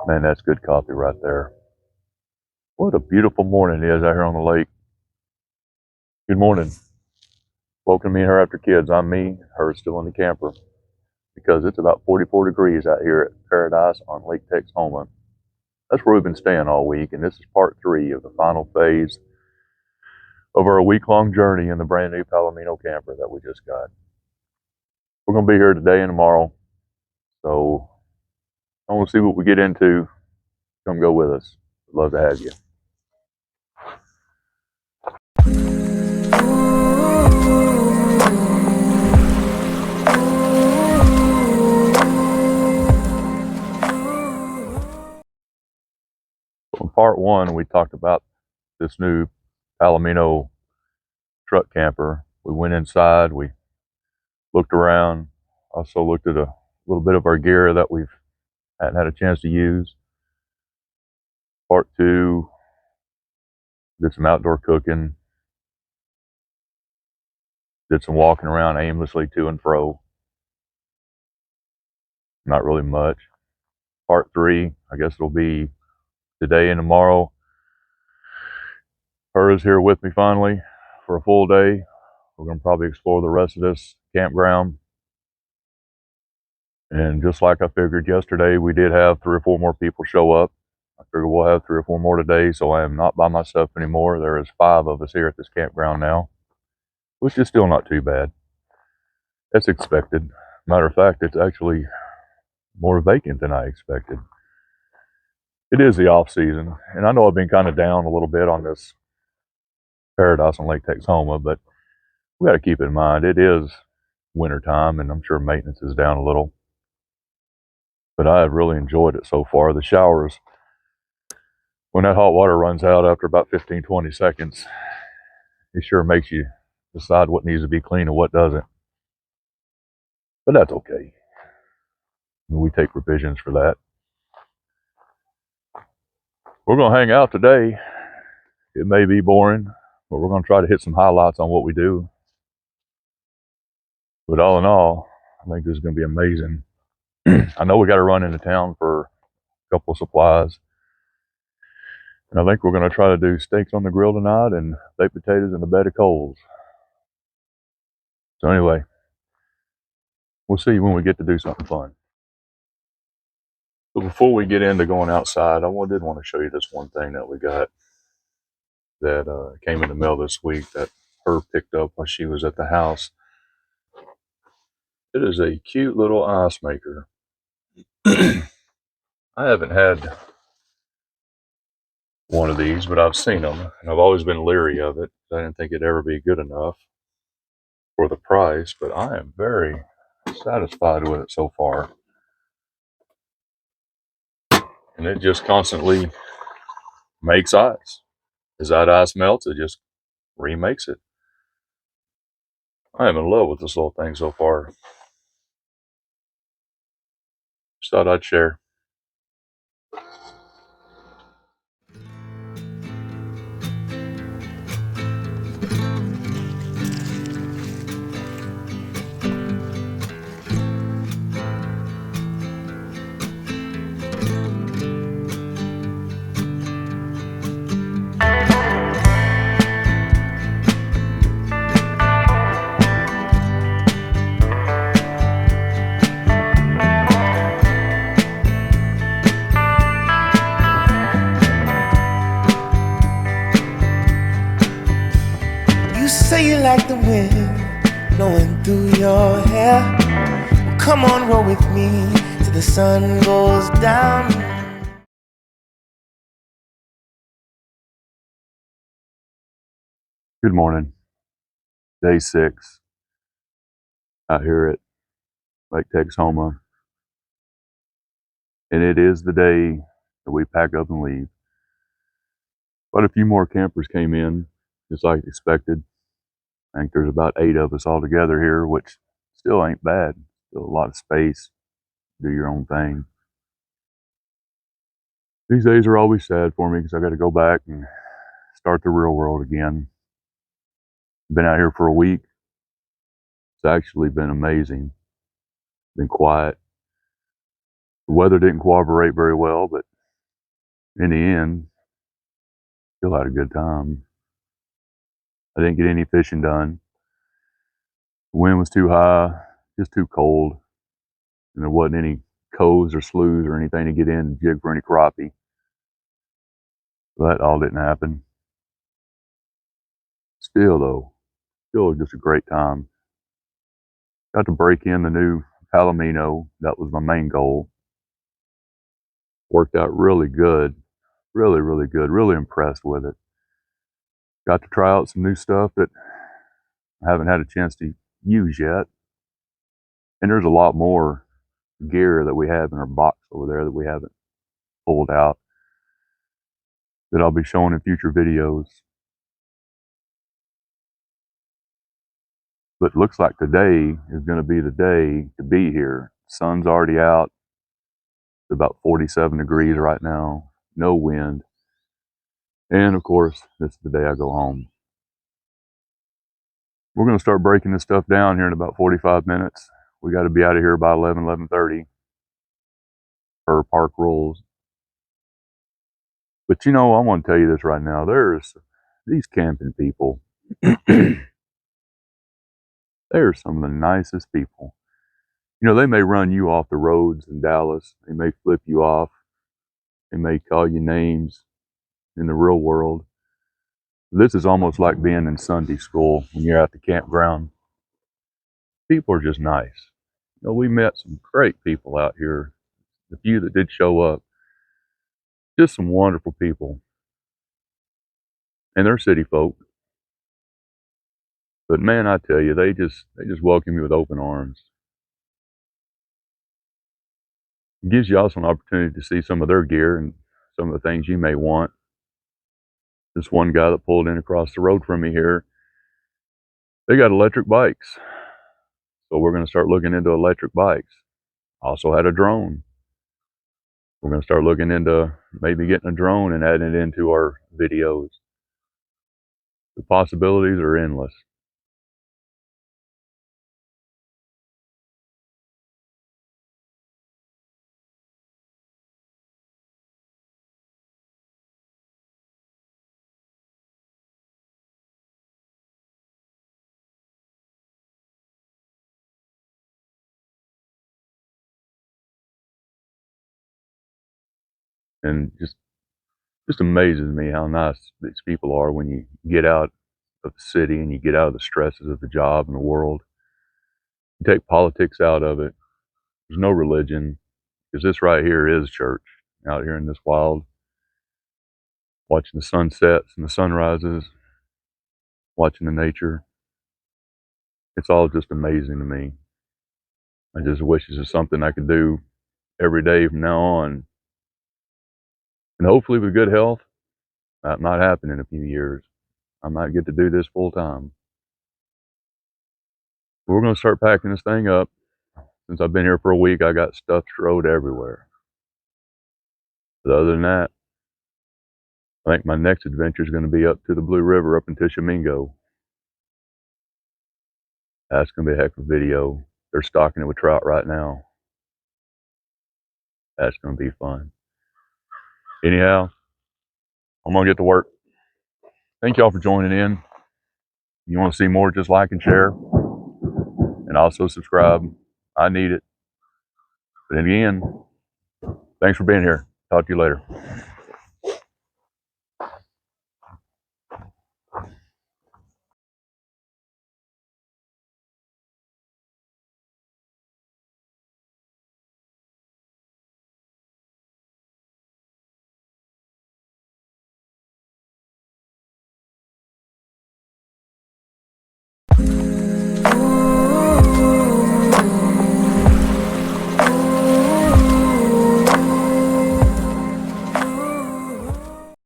Man, that's good coffee right there. What a beautiful morning it is out here on the lake. Good morning. Welcome to Me and Her After Kids. I'm me, her still in the camper, because it's about 44 degrees out here at Paradise on Lake Texoma. That's where we've been staying all week, and this is part 3 of the final phase of our week-long journey in the brand new Palomino camper that we just got. We're going to be here today and tomorrow, so I want to see what we get into. Come go with us. I'd love to have you. In part 1, we talked about this new Palomino Truck Camper. We went inside, we looked around, also looked at a little bit of our gear that we hadn't had a chance to use. Part 2, did some outdoor cooking, did some walking around aimlessly to and fro. Not really much. Part 3, I guess it'll be today and tomorrow. Her is here with me finally for a full day. We're going to probably explore the rest of this campground. And just like I figured yesterday, we did have 3 or 4 more people show up. I figure we'll have 3 or 4 more today, so I am not by myself anymore. There is 5 of us here at this campground now, which is still not too bad. That's expected. Matter of fact, it's actually more vacant than I expected. It is the off season, and I know I've been kind of down a little bit on this Paradise on Lake Texoma, but we got to keep in mind it is winter time, and I'm sure maintenance is down a little. But I have really enjoyed it so far. The showers, when that hot water runs out after about 15-20 seconds, it sure makes you decide what needs to be clean and what doesn't. But that's okay. We take revisions for that. We're going to hang out today. It may be boring, but we're going to try to hit some highlights on what we do. But all in all, I think this is going to be amazing. I know we got to run into town for a couple of supplies. And I think we're going to try to do steaks on the grill tonight and baked potatoes in a bed of coals. So anyway, we'll see when we get to do something fun. So before we get into going outside, I did want to show you this one thing that we got that came in the mail this week that her picked up while she was at the house. It is a cute little ice maker. I haven't had one of these, but I've seen them, and I've always been leery of it. I didn't think it'd ever be good enough for the price, but I am very satisfied with it so far. And it just constantly makes ice. As that ice melts, it just remakes it. I am in love with this little thing so far. Just thought I'd share. Say you like the wind blowing through your hair. Well, come on, roll with me till the sun goes down. Good morning. Day 6 out here at Lake Texoma. And it is the day that we pack up and leave. Quite a few more campers came in, just like expected. I think there's about 8 of us all together here, which still ain't bad. Still a lot of space. Do your own thing. These days are always sad for me because I got to go back and start the real world again. Been out here for a week. It's actually been amazing. Been quiet. The weather didn't cooperate very well, but in the end, still had a good time. I didn't get any fishing done. The wind was too high, just too cold, and there wasn't any coves or sloughs or anything to get in and jig for any crappie. So that all didn't happen. Still though, still just a great time. Got to break in the new Palomino. That was my main goal. Worked out really good. Really, really good. Really impressed with it. Got to try out some new stuff that I haven't had a chance to use yet. And there's a lot more gear that we have in our box over there that we haven't pulled out that I'll be showing in future videos. But it looks like today is going to be the day to be here. Sun's already out. It's about 47 degrees right now. No wind. And of course, this is the day I go home. We're going to start breaking this stuff down here in about 45 minutes. We got to be out of here by 11:30 per park rules. But you know, I want to tell you this right now. There's these camping people. They're some of the nicest people. You know, they may run you off the roads in Dallas. They may flip you off. They may call you names in the real world. This is almost like being in Sunday school when you're at the campground. People are just nice. You know, we met some great people out here. The few that did show up, just some wonderful people. And they're city folk. But man, I tell you, they just welcome you with open arms. It gives you also an opportunity to see some of their gear and some of the things you may want. This one guy that pulled in across the road from me here, they got electric bikes. So we're going to start looking into electric bikes. Also had a drone. We're going to start looking into maybe getting a drone and adding it into our videos. The possibilities are endless. And just amazes me how nice these people are when you get out of the city and you get out of the stresses of the job and the world. You take politics out of it. There's no religion, because this right here is church out here in this wild. Watching the sunsets and the sunrises, watching the nature. It's all just amazing to me. I just wish this is something I could do every day from now on. And hopefully with good health, that might happen in a few years. I might get to do this full time. But we're going to start packing this thing up. Since I've been here for a week, I got stuff strode everywhere. But other than that, I think my next adventure is going to be up to the Blue River up in Tishomingo. That's going to be a heck of a video. They're stocking it with trout right now. That's going to be fun. Anyhow, I'm going to get to work. Thank y'all for joining in. If you want to see more, just like and share. And also subscribe. I need it. But again, thanks for being here. Talk to you later.